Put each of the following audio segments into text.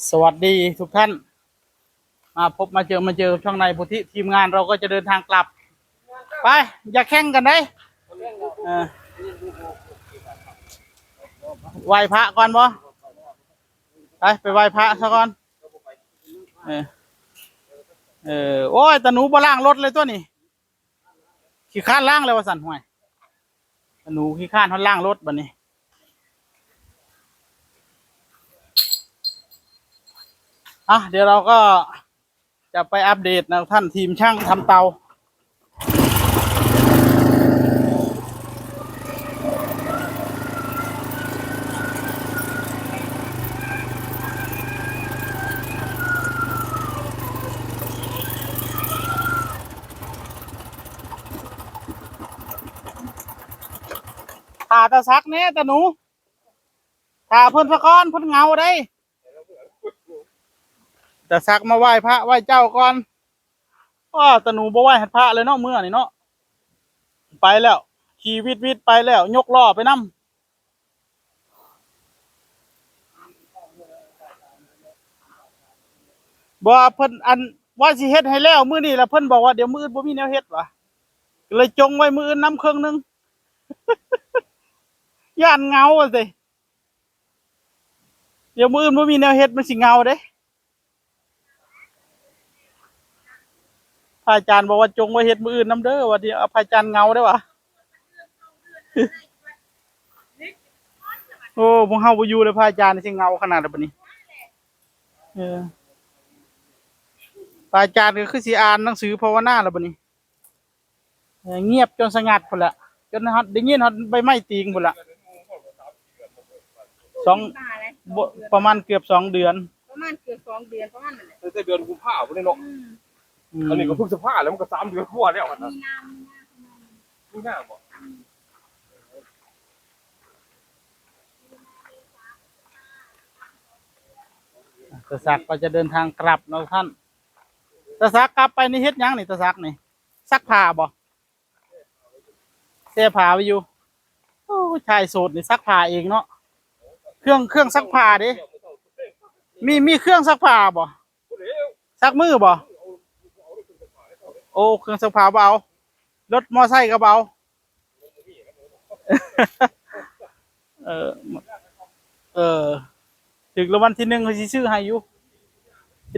สวัสดีทุกท่านมาพบมาเจอช่องในพุทธิทีมงานเราก็จะเดินทางกลับไปอย่าแข่งกันได้เออไหว้พระก่อนบ่ไปไหว้พระซะก่อนเออโอ้ยตาหนูบ่ล้างรถเลยตัวนี้ขี้ข้านล้างเลยว่าสั่นห่วยตาหนูขี้ข้านเขาล้างรถบัดนี้เดี๋ยวเราก็จะไปอัปเดตนะท่านทีมช่างทำเตาถ่าตะซักเนี่ยตาหนูถ่าเพิ่นพะก้อนเพิ่นเงาได้ตะซักมาไหว้พระไหว้เจ้าก่อนตาหนูบ่ไหว้หัดพระเลยเนาะเมื่อนี่เนาะไปแล้วขี่วิดไปแล้วยกล้อไปนำบ่เพิ่นอันว่าสิเฮ็ดให้แล้วมื้อนี้แล้วเพิ่นบอกว่าเดี๋ยวมื้ออื่นบ่มีแนวเฮ็ดว่ะก็เลยจงไว้มื้ออื่นนำเครื่องนึงย่านเงาสิเดี๋ยวมื้ออื่นบ่มีแนวเฮ็ดมันสิเงาเด้พระอาจารย์บอกว่าจงไว้เฮ็ดมื้ออื่นนำเด้อว่าเดี๋ยวพระอาจารย์เงาได้ว่ะโอ้พวกเฮาบ่อยู่เลยพระอาจารย์สิเงาขนาดบัดนี้พระอาจารย์ก็คือสิอ่านหนังสือภาวนาแล้วบัดนี้เงียบจนสงัดพุ่นละจนฮอดได้ยินฮอดใบไม้ตีงพุ่นละสองประมาณเกือบ2 เดือนประมาณเกือบ2 เดือนประมาณนั้นแหละตั้งแต่เดือนกุมภาพันธ์เลยเนาะอันนี้ก็เพิ่ง15แล้วมันก็3 เดือนกว่าแล้วนะมีหน้าบ่ตะซักก็จะเดินทางกลับเนาะท่านตะซักกลับไปนี่เฮ็ดหยังนี่ตะซักนี่ซักผ้าบ่เสื้อผ้าไปอยู่โอ้ชายโสดนี่ซักผ้าเองเนาะเครื่องซักผ้าดิมีเครื่องซักผ้าบ่ซักมือบ่โอ้เครื่องซักผ้าเบารถมอไซค์ก็เบาเออเออถึงรางวัลที่1เขาสิซื้อให้อยู่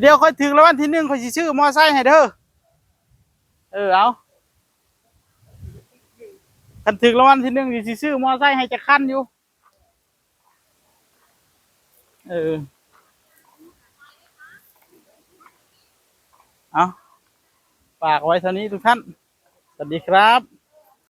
เดี๋ยวค่อยถึงรางวัลที่1เขาสิซื้อมอไซค์ให้เด้อเอาคันถึงรางวัลที่1สิซื้อมอไซค์ให้จักคันอยู่เอาฝากไว้เท่านี้ทุกท่านสวัสดีครับ